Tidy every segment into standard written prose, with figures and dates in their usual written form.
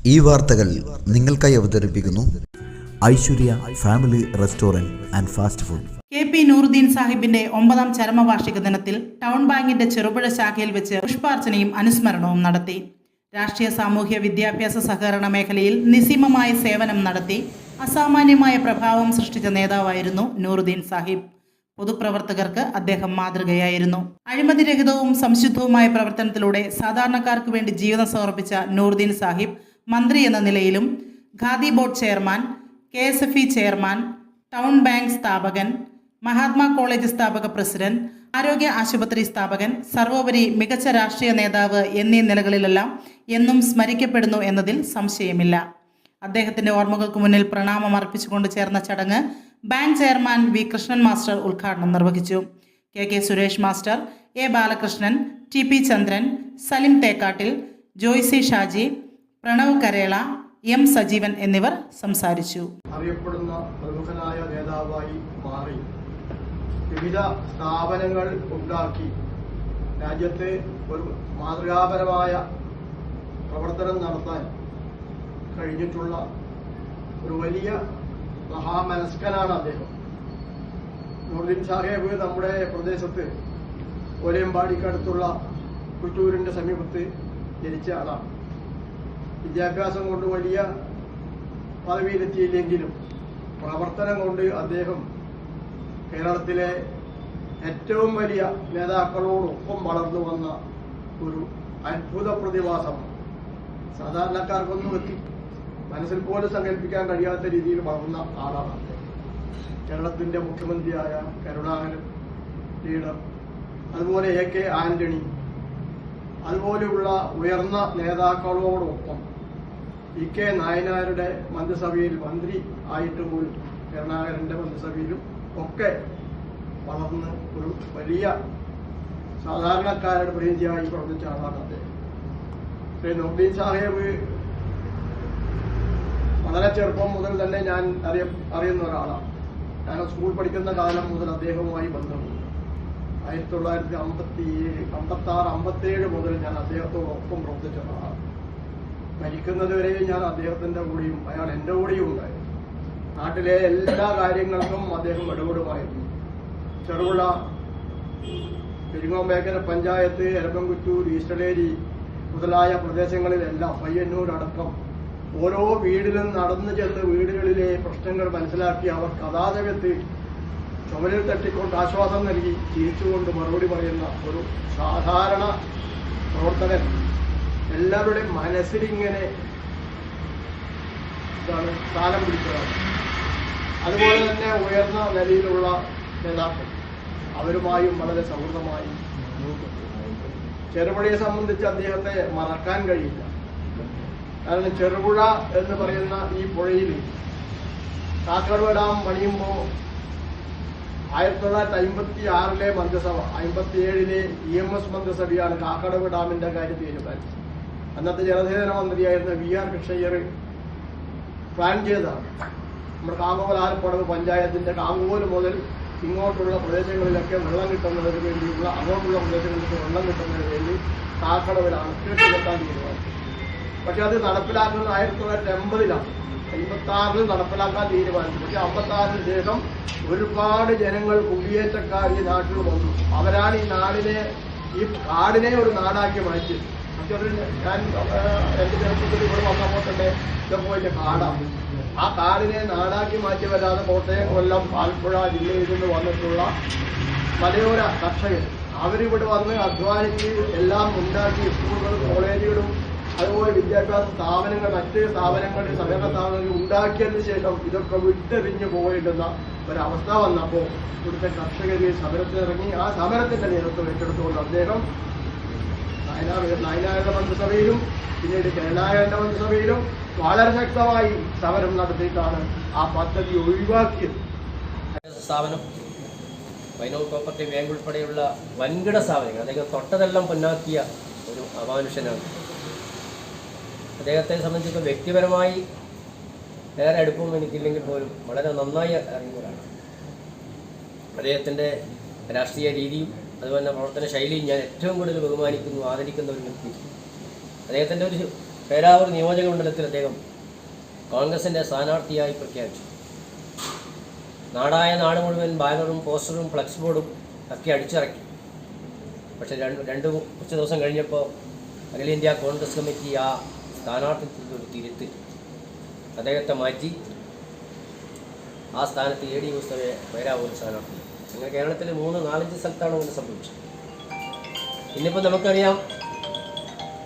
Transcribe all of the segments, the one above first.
ഈ വാർത്തകൾ നിങ്ങൾക്കായി അവതരിപ്പിക്കുന്നു Aishwarya family restaurant and fast food. KP Nooruddin സാഹിബിന്റെ 9ാം ചരമവാർഷിക ദിനത്തിൽ ടൗൺ ബാങ്കിന്റെ ചെറുപുഴ ശാഖയിൽ വെച്ച് പുഷ്പാർച്ചനയും അനുസ്മരണവും നടത്തി. രാഷ്ട്രീയ സാമൂഹ്യ വിദ്യാഭ്യാസ സഹകരണ മേഖലയിൽ നിസ്സീമമായ സേവനം നടത്തി അസാമാന്യമായ പ്രഭാവം സൃഷ്ടിച്ച നേതാവായിരുന്നു നൂറുദ്ദീൻ സാഹിബ്. പൊതുപ്രവർത്തകർക്ക് അദ്ദേഹം മാതൃകയായിരുന്നു. അഴിമതിരഹിതവും സംശുദ്ധവുമായ പ്രവർത്തനത്തിലൂടെ സാധാരണക്കാർക്ക് വേണ്ടി ജീവിതം സമർപ്പിച്ച നൂറുദ്ദീൻ സാഹിബ് മന്ത്രി എന്ന നിലയിലും khadi board chairman, KSFE chairman, town bank സ്ഥാപകൻ, മഹാത്മാ കോളേജ് സ്ഥാപക പ്രസിഡന്റ്, ആരോഗ്യ ആശുപത്രി സ്ഥാപകൻ, സർവോപരി മികച്ച രാഷ്ട്രീയ നേതാവ് എന്നീ നിലകളിലെല്ലാം എന്നും സ്മരിക്കപ്പെടുന്നു എന്നതിൽ സംശയമില്ല. അദ്ദേഹത്തിന്റെ ഓർമ്മകൾക്ക് മുന്നിൽ പ്രണാമം അർപ്പിച്ചുകൊണ്ട് ചേർന്ന ചടങ്ങ് bank chairman V. Krishnan master ഉദ്ഘാടനം നിർവഹിച്ചു. KK Suresh master, A. Balakrishnan, TP Chandran, Salim Thekkattil, Joicy Shaji, Pranav കരേള, M. Sajeevan എന്നിവർ സംസാരിച്ചു. അറിയപ്പെടുന്ന പ്രമുഖനായ നേതാവായി മാറി വിവിധ സ്ഥാപനങ്ങൾ ഉണ്ടാക്കി രാജ്യത്തെ ഒരു മാതൃകാപരമായ പ്രവർത്തനം നടത്താൻ കഴിഞ്ഞിട്ടുള്ള ഒരു വലിയ മഹാമനസ്കനാണ് അദ്ദേഹം. നൂറുദ്ദീൻ സാഹിബ് നമ്മുടെ പ്രദേശത്ത് ഓലയമ്പാടിക്കടുത്തുള്ള കുറ്റൂരിന്റെ സമീപത്ത് ജനിച്ച ആളാണ്. വിദ്യാഭ്യാസം കൊണ്ട് വലിയ പദവിയിലെത്തിയില്ലെങ്കിലും പ്രവർത്തനം കൊണ്ട് അദ്ദേഹം കേരളത്തിലെ ഏറ്റവും വലിയ നേതാക്കളോടൊപ്പം വളർന്നു വന്ന ഒരു അത്ഭുത പ്രതിഭാസമാണ്. സാധാരണക്കാർക്കൊന്നും മനസ്സിൽ പോലും സങ്കല്പിക്കാൻ കഴിയാത്ത രീതിയിൽ വളർന്ന ആളാണ് അദ്ദേഹം. കേരളത്തിന്റെ മുഖ്യമന്ത്രിയായ കരുണാകരൻ ലീഡർ, അതുപോലെ AK ആന്റണി, അതുപോലെയുള്ള ഉയർന്ന നേതാക്കളോടൊപ്പം EK നായനാരുടെ മന്ത്രിസഭയിൽ മന്ത്രി ആയിട്ട് പോലും കരുണാകരന്റെ മന്ത്രിസഭയിലും ഒക്കെ വളർന്ന് ഒരു വലിയ സാധാരണക്കാരുടെ പ്രതിനിധിയായി പ്രവർത്തിച്ച ആളാണ് അദ്ദേഹം. നൂറുദ്ദീൻ സാഹിബ് വളരെ ചെറുപ്പം മുതൽ തന്നെ ഞാൻ അറിയുന്ന ഒരാളാണ്. ഞാൻ സ്കൂൾ പഠിക്കുന്ന കാലം മുതൽ അദ്ദേഹവുമായി ബന്ധമുണ്ട്. 1956-57 മുതൽ ഞാൻ അദ്ദേഹത്തോടൊപ്പം പ്രവർത്തിച്ച ഒരാളാണ്. മരിക്കുന്നത് വരെയും ഞാൻ അദ്ദേഹത്തിന്റെ കൂടെയും അയാൾ എന്റെ കൂടെയും ഉണ്ടായിരുന്നു. നാട്ടിലെ എല്ലാ കാര്യങ്ങൾക്കും അദ്ദേഹം ഇടപെടുമായിരുന്നു. ചെറുപുഴ, പെരിങ്ങോമ്പേക്കര പഞ്ചായത്ത്, എരപ്പൻകുറ്റൂർ, ഈസ്റ്റലേരി മുതലായ പ്രദേശങ്ങളിലെല്ലാം പയ്യന്നൂർ അടക്കം ഓരോ വീടിലും നടന്നു ചെന്ന് വീടുകളിലെ പ്രശ്നങ്ങൾ മനസ്സിലാക്കി അവർക്ക് അതാചകത്ത് ചുമലിൽ തട്ടിക്കൊണ്ട് ആശ്വാസം നൽകി ചിരിച്ചുകൊണ്ട് മറുപടി പറയുന്ന ഒരു സാധാരണ പ്രവർത്തകൻ എല്ലാവരുടെയും മനസ്സിലിങ്ങനെ സ്ഥാനം പിടിച്ചതാണ്. അതുപോലെ തന്നെ ഉയർന്ന നിലയിലുള്ള നേതാക്കൾ അവരുമായും വളരെ സൗഹൃദമായി. ചെറുപുഴയെ സംബന്ധിച്ച് അദ്ദേഹത്തെ മറക്കാൻ കഴിയില്ല. കാരണം ചെറുപുഴ എന്ന് പറയുന്ന ഈ പുഴയിൽ കാക്കടവ് ഡാം പണിയുമ്പോൾ 1956 മന്ത്രിസഭ, 57 EMS മന്ത്രിസഭയാണ് കാക്കടവ് ഡാമിന്റെ കാര്യം തീരുമാനിച്ചത്. അന്നത്തെ ജലസേചന മന്ത്രിയായിരുന്ന VR കൃഷ്ണയ്യർ പ്ലാൻ ചെയ്തതാണ്. നമ്മുടെ കാങ്കോൽ ആലപ്പടവ് പഞ്ചായത്തിന്റെ കാങ്കോൽ മുതൽ ഇങ്ങോട്ടുള്ള പ്രദേശങ്ങളിലൊക്കെ വെള്ളം കിട്ടുന്നതിന് വേണ്ടിയുള്ള, അങ്ങോട്ടുള്ള പ്രദേശങ്ങളിലേക്ക് വെള്ളം കിട്ടുന്നതിന് വേണ്ടി കാക്കടവിലാണ് കെട്ടാൻ തീരുമാനിച്ചത്. പക്ഷെ അത് നടപ്പിലാക്കുന്നത് 1980-ലാണ്. 56-ൽ നടപ്പിലാക്കാൻ തീരുമാനിച്ചു. പക്ഷെ 56-ന് ശേഷം ഒരുപാട് ജനങ്ങൾ കുടിയേറ്റക്കാർ ഈ നാട്ടിൽ വന്നു. അവരാണ് ഈ കാടിനെ ഒരു നാടാക്കി മാറ്റിയത്. മറ്റൊരു ഞാൻ എന്റെ ചെറുപ്പത്തിൽ ഇവിടെ വന്നപ്പോൾ തന്നെ ഇതുപോലെ കാടാണ്. ആ കാടിനെ നാടാക്കി മാറ്റിയവരാണ് കോട്ടയം, കൊല്ലം, ആലപ്പുഴ ജില്ലയിൽ നിന്ന് വന്നിട്ടുള്ള മലയോര കർഷകർ. അവരിവിടെ വന്ന് അധ്വാനിച്ച് എല്ലാം ഉണ്ടാക്കി സ്കൂളുകളും കോളേജുകളും അതുപോലെ വിദ്യാഭ്യാസ സ്ഥാപനങ്ങൾ, മറ്റ് സ്ഥാപനങ്ങളിൽ, സഹകരണ സ്ഥാപനങ്ങൾ ഉണ്ടാക്കിയതിനു ശേഷം ഇതൊക്കെ വിട്ടെറിഞ്ഞു പോയിരുന്ന ഒരവസ്ഥ വന്നപ്പോൾ ഇവിടുത്തെ കർഷകർ സമരത്തിനിറങ്ങി. ആ സമരത്തിന്റെ നേതൃത്വം ഏറ്റെടുത്തുകൊണ്ട് അദ്ദേഹം നായനാരുടെ മന്ത്രിസഭയിലും പിന്നീട് കരുണാകരന്റെ മന്ത്രിസഭയിലും വളരെ ശക്തമായി സമരം നടത്തിയിട്ടാണ് ആ പദ്ധതി ഒഴിവാക്കിയത്. സ്ഥാപനം, വൈനോ കോപ്പറേറ്റീവ് ബാങ്ക് ഉൾപ്പെടെയുള്ള വൻകിട സ്ഥാപനങ്ങൾ അദ്ദേഹം തൊട്ടതെല്ലാം പൊന്നാക്കിയ ഒരു അമാനുഷനാണ്. അദ്ദേഹത്തെ സംബന്ധിച്ച് വ്യക്തിപരമായി ഏറെ അടുപ്പവും എനിക്കില്ലെങ്കിൽ പോലും വളരെ നന്നായി അറിയുന്നവരാണ്. അദ്ദേഹത്തിൻ്റെ രാഷ്ട്രീയ രീതിയും അതുപോലെ തന്നെ പ്രവർത്തന ശൈലിയും ഞാൻ ഏറ്റവും കൂടുതൽ ബഹുമാനിക്കുന്നു, ആദരിക്കുന്ന ഒരു വ്യക്തി. അദ്ദേഹത്തിൻ്റെ ഒരു പേരാവൂർ നിയോജക മണ്ഡലത്തിൽ അദ്ദേഹം കോൺഗ്രസിൻ്റെ സ്ഥാനാർത്ഥിയായി പ്രഖ്യാപിച്ചു. നാടായ നാട് മുഴുവൻ ബാനറും പോസ്റ്ററും ഫ്ലക്സ് ബോർഡും ഒക്കെ അടിച്ചിറക്കി. പക്ഷേ കുറച്ച് ദിവസം കഴിഞ്ഞപ്പോൾ അഖിലേന്ത്യാ കോൺഗ്രസ് കമ്മിറ്റി ആ സ്ഥാനാർത്ഥിത്വത്തിൽ ഒരു തിരുത്ത് അദ്ദേഹത്തെ മാറ്റി ആ സ്ഥാനത്ത് AD മുസ്തഫയെ പേരാവൂർ സ്ഥാനാർത്ഥി. അങ്ങനെ കേരളത്തിൽ 3-4 സ്ഥലത്താണ് അങ്ങനെ സംഭവിച്ചത്. ഇന്നിപ്പോൾ നമുക്കറിയാം,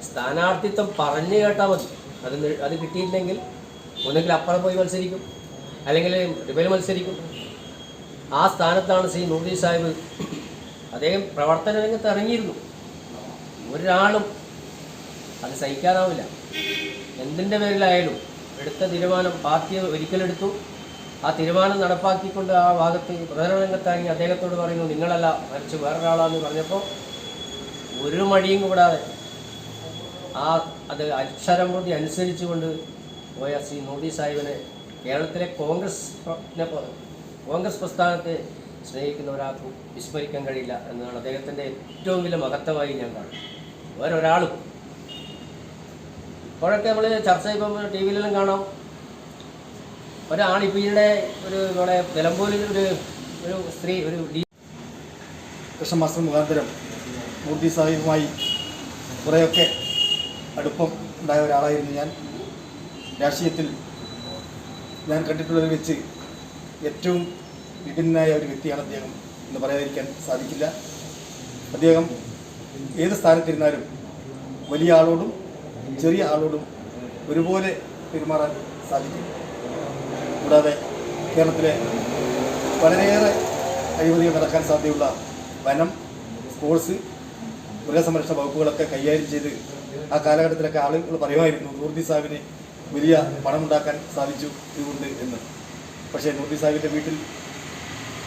സ്ഥാനാർത്ഥിത്വം പറഞ്ഞു കേട്ടാൽ മതി, അത് കിട്ടിയില്ലെങ്കിൽ ഒന്നുകിൽ അപ്പുറം പോയി മത്സരിക്കും, അല്ലെങ്കിൽ റിബൽ മത്സരിക്കും. ആ സ്ഥാനത്താണ് ശ്രീ നൂർദീൻ സാഹിബ്. അദ്ദേഹം പ്രവർത്തന രംഗത്ത് ഇറങ്ങിയിരുന്നു. ഒരാളും അത് സഹിക്കാനാവില്ല. എന്തിൻ്റെ പേരിലായാലും എടുത്ത തീരുമാനം പാർട്ടി ഒരിക്കലെടുത്തു. ആ തീരുമാനം നടപ്പാക്കിക്കൊണ്ട് ആ ഭാഗത്ത് പ്രചരണ രംഗത്തിറങ്ങി അദ്ദേഹത്തോട് പറയുന്നു, നിങ്ങളല്ല മറിച്ച് വേറൊരാളാന്ന് പറഞ്ഞപ്പോൾ ഒരു മടിയും കൂടാതെ അത് അക്ഷരംപ്രതി അനുസരിച്ചുകൊണ്ട് പോയ ശ്രീ നൂർദീൻ സാഹിബിനെ കേരളത്തിലെ കോൺഗ്രസ് പ്രസ്ഥാനത്തെ സ്നേഹിക്കുന്ന ഒരാൾക്കും വിസ്മരിക്കാൻ കഴിയില്ല എന്നാണ് അദ്ദേഹത്തിൻ്റെ ഏറ്റവും വലിയ മഹത്വമായി ഞാൻ കാണുന്നത്. വേറൊരാളും ഇപ്പോഴൊക്കെ നമ്മൾ ചർച്ച ഇപ്പം TV യിലെല്ലാം കാണാം. ഒരാളിപ്പോൾ ഈയിടെ നമ്മുടെ നിലമ്പൂരിൽ ഒരു സ്ത്രീ കൃഷ്ണ മാസ്റ്റർ മുഖാന്തരം നൂർദീൻ സാഹിബുമായി കുറേയൊക്കെ അടുപ്പം ഉണ്ടായ ഒരാളായിരുന്നു ഞാൻ. രാഷ്ട്രീയത്തിൽ ഞാൻ കണ്ടിട്ടുള്ളതിൽ വെച്ച് ഏറ്റവും വിഭിന്നനായ ഒരു വ്യക്തിയാണ് അദ്ദേഹം എന്ന് പറയാതിരിക്കാൻ സാധിക്കില്ല. അദ്ദേഹം ഏത് സ്ഥാനത്തിരുന്നാലും വലിയ ആളോടും ചെറിയ ആളോടും ഒരുപോലെ പെരുമാറാൻ സാധിക്കും. കൂടാതെ കേരളത്തിലെ വളരെയേറെ അഴിമതികൾ നടക്കാൻ സാധ്യതയുള്ള വനം, സ്പോർട്സ്, മൃഗസംരക്ഷണ വകുപ്പുകളൊക്കെ കൈകാര്യം ചെയ്ത് ആ കാലഘട്ടത്തിലൊക്കെ ആളുകൾ പറയുമായിരുന്നു നൂർദീൻ സാഹിബിന് വലിയ പണമുണ്ടാക്കാൻ സാധിച്ചു ഇതുകൊണ്ട് എന്ന്. പക്ഷേ നൂർദീൻ സാഹിബിൻ്റെ വീട്ടിൽ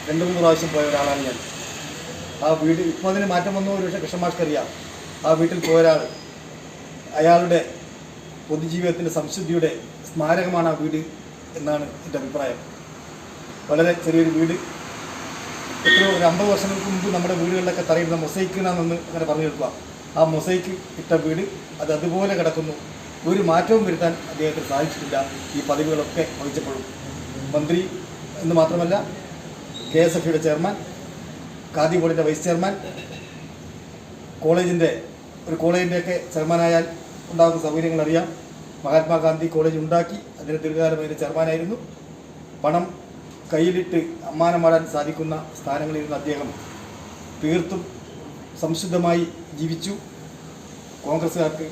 2-3 പ്രാവശ്യം പോയ ഒരാളാണ് ഞാൻ. ആ വീട് ഇപ്പോൾ അതിന് മാറ്റം വന്നോ ഒരു പക്ഷേ കൃഷ്ണമാഷ്കറിയാം. ആ വീട്ടിൽ പോയ ഒരാൾ, അയാളുടെ പൊതുജീവിതത്തിൻ്റെ സംശുദ്ധിയുടെ സ്മാരകമാണ് ആ വീട് എന്നാണ് എൻ്റെ അഭിപ്രായം. വളരെ ചെറിയൊരു വീട്. എത്രയോ 50 വർഷങ്ങൾക്ക് മുമ്പ് നമ്മുടെ വീടുകളിലൊക്കെ തറയിടുന്ന മൊസൈക്ക് എന്നാണെന്ന് അങ്ങനെ പറഞ്ഞു കേൾക്കുക. ആ മൊസൈക്ക് ഇട്ട വീട് അത് അതുപോലെ കിടക്കുന്നു. ഒരു മാറ്റവും വരുത്താൻ അദ്ദേഹത്തിന് സാധിച്ചിട്ടില്ല. ഈ പദവികളൊക്കെ വഹിച്ചപ്പോഴും മന്ത്രി എന്ന് മാത്രമല്ല, KSFയുടെ ചെയർമാൻ, ഖാദി ബോർഡിൻ്റെ വൈസ് ചെയർമാൻ, കോളേജിൻ്റെയൊക്കെ ചെയർമാനായാൽ ഉണ്ടാകുന്ന സൗകര്യങ്ങൾ അറിയാം. മഹാത്മാഗാന്ധി കോളേജ് ഉണ്ടാക്കി അതിന് ദീർഘകാലം അതിൻ്റെ ചെയർമാനായിരുന്നു. പണം കയ്യിലിട്ട് അമ്മാനമാടാൻ സാധിക്കുന്ന സ്ഥാനങ്ങളിരുന്ന അദ്ദേഹം തീർത്തും സംശുദ്ധമായി ജീവിച്ചു. കോൺഗ്രസ്സുകാർക്ക്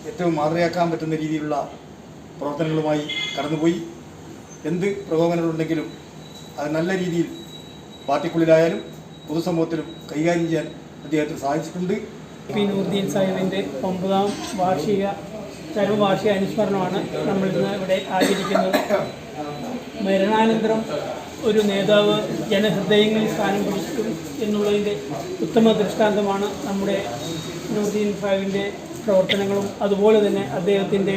ഏറ്റവും മാതൃകയാക്കാൻ പറ്റുന്ന രീതിയിലുള്ള പ്രവർത്തനങ്ങളുമായി കടന്നുപോയി. എന്ത് പ്രകോപനങ്ങളുണ്ടെങ്കിലും അത് നല്ല രീതിയിൽ പാർട്ടിക്കുള്ളിലായാലും പൊതുസമൂഹത്തിലും കൈകാര്യം ചെയ്യാൻ അദ്ദേഹത്തിന് സാധിച്ചിട്ടുണ്ട്. നൂർദീൻ സാഹിബിൻ്റെ 9ാം ചരമവാർഷിക അനുസ്മരണമാണ് നമ്മളിന്ന് ഇവിടെ ആചരിക്കുന്നത്. മരണാനന്തരം ഒരു നേതാവ് ജനഹൃദയങ്ങളിൽ സ്ഥാനം പിടിക്കും എന്നുള്ളതിൻ്റെ ഉത്തമ ദൃഷ്ടാന്തമാണ് നമ്മുടെ നൂർദീൻ സാഹിബിൻ്റെ പ്രവർത്തനങ്ങളും അതുപോലെ തന്നെ അദ്ദേഹത്തിൻ്റെ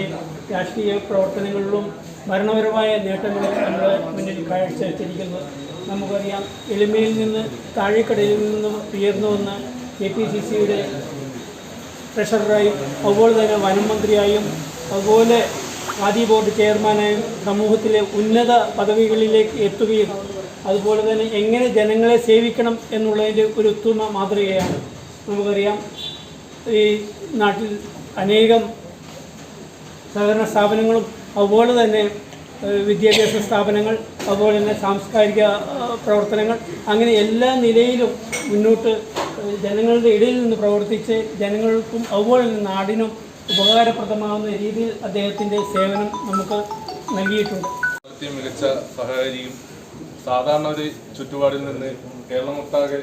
രാഷ്ട്രീയ പ്രവർത്തനങ്ങളിലും ഭരണപരമായ നേട്ടങ്ങളും നമ്മുടെ മുന്നിൽ കാഴ്ചവെച്ചിരിക്കുന്നത്. നമുക്കറിയാം, എളിമയിൽ നിന്ന് താഴെക്കടയിൽ നിന്നും ഉയർന്നു വന്ന KPCCയുടെ ട്രഷററായും അതുപോലെ തന്നെ വനം മന്ത്രിയായും അതുപോലെ ഖാദി ബോർഡ് ചെയർമാനായും സമൂഹത്തിലെ ഉന്നത പദവികളിലേക്ക് എത്തുകയും അതുപോലെ തന്നെ എങ്ങനെ ജനങ്ങളെ സേവിക്കണം എന്നുള്ളതിൻ്റെ ഒരു ഉത്തമ മാതൃകയാണ്. നമുക്കറിയാം, ഈ നാട്ടിൽ അനേകം സഹകരണ സ്ഥാപനങ്ങളും അതുപോലെ തന്നെ വിദ്യാഭ്യാസ സ്ഥാപനങ്ങൾ അതുപോലെ തന്നെ സാംസ്കാരിക പ്രവർത്തനങ്ങൾ അങ്ങനെ എല്ലാ നിലയിലും മുന്നോട്ട് ജനങ്ങളുടെ ഇടയിൽ നിന്ന് പ്രവർത്തിച്ച് ജനങ്ങൾക്കും അതുപോലെ തന്നെ നാടിനും ഉപകാരപ്രദമാകുന്ന രീതിയിൽ അദ്ദേഹത്തിൻ്റെ സേവനം നമുക്ക് നൽകിയിട്ടുണ്ട്. മികച്ച സഹകാരിയും സാധാരണ ഒരു ചുറ്റുപാടിൽ നിന്ന് കേരളമൊട്ടാകെ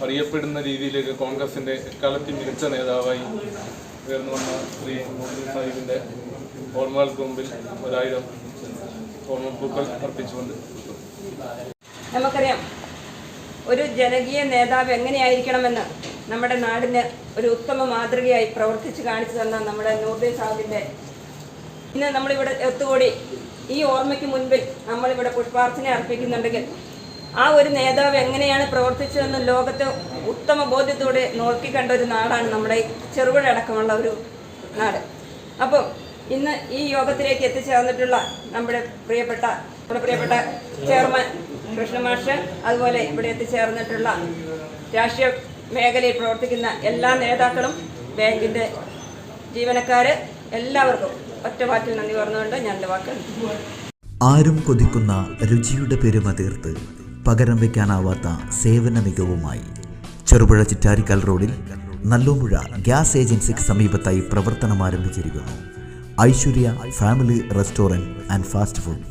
അറിയപ്പെടുന്ന രീതിയിലേക്ക് കോൺഗ്രസിൻ്റെ എക്കാലത്തെ മികച്ച നേതാവായി ഉയർന്നു വന്ന ശ്രീ നൂർദീൻ സാഹിബിൻ്റെ ഓർമ്മകൾക്ക് മുമ്പിൽ 1000 ഓർമ്മപ്പൂക്കൾ അർപ്പിച്ചുകൊണ്ട്. നമുക്കറിയാം, ഒരു ജനകീയ നേതാവ് എങ്ങനെയായിരിക്കണമെന്ന് നമ്മുടെ നാടിന് ഒരു ഉത്തമ മാതൃകയായി പ്രവർത്തിച്ച് കാണിച്ചു തന്ന നമ്മുടെ നൂർദീൻ സാഹിബിൻ്റെ ഇന്ന് നമ്മളിവിടെ ഒത്തുകൂടി ഈ ഓർമ്മയ്ക്ക് മുൻപിൽ നമ്മളിവിടെ പുഷ്പാർച്ചന അർപ്പിക്കുന്നുണ്ടെങ്കിൽ ആ ഒരു നേതാവ് എങ്ങനെയാണ് പ്രവർത്തിച്ചതെന്ന് ലോകത്തെ ഉത്തമ ബോധ്യത്തോടെ നോക്കിക്കണ്ട ഒരു നാടാണ് നമ്മുടെ ചെറുപുഴ അടക്കമുള്ള ഒരു നാട്. അപ്പോൾ ഇന്ന് ഈ യോഗത്തിലേക്ക് എത്തിച്ചേർന്നിട്ടുള്ള നമ്മുടെ പ്രിയപ്പെട്ട ചെയർമാൻ കൃഷ്ണമാഷ്, അതുപോലെ ഇവിടെ എത്തിച്ചേർന്നിട്ടുള്ള രാഷ്ട്രീയ മേഖലയിൽ പ്രവർത്തിക്കുന്ന എല്ലാ നേതാക്കളും, ബാങ്കിൻ്റെ ജീവനക്കാർ, എല്ലാവർക്കും ഒറ്റവാക്കിൽ നന്ദി പറഞ്ഞുകൊണ്ട് ഞാൻ എൻ്റെ വാക്ക്. ആരും കൊതിക്കുന്ന രുചിയുടെ പെരുമ തീർത്ത് പകരം വയ്ക്കാനാവാത്ത സേവന മികവുമായി ചെറുപുഴ ചിറ്റാരിക്കൽ റോഡിൽ നല്ലോമ്പുഴ ഗ്യാസ് ഏജൻസിക്ക് സമീപത്തായി പ്രവർത്തനം ആരംഭിച്ചിരിക്കുന്നു Aishwarya family restaurant and fast food.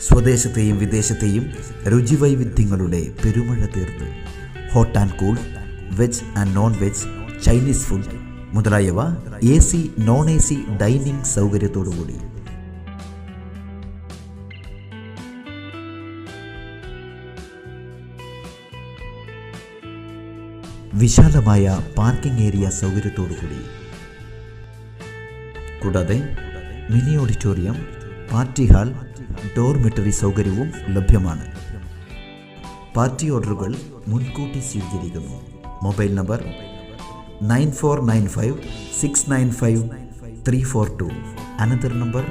സ്വദേശത്തെയും വിദേശത്തെയും രുചിവൈവിധ്യങ്ങളുടെ പെരുമഴ തീർത്ത് hot and cool, veg and non veg, Chinese food മുതലായവ AC, നോൺ AC ഡൈനിങ് സൗകര്യത്തോടുകൂടി. വിശാലമായ പാർക്കിംഗ് ഏരിയ സൗകര്യത്തോടുകൂടി. കൂടാതെ mini auditorium, party hall, dormitory സൗകര്യവും ലഭ്യമാണ്. പാർട്ടി ഓർഡറുകൾ മുൻകൂട്ടി സ്വീകരിക്കുന്നു. Mobile number 9495695342. Another number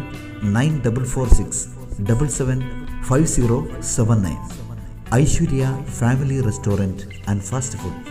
9446775079. Aishwarya family restaurant and fast food.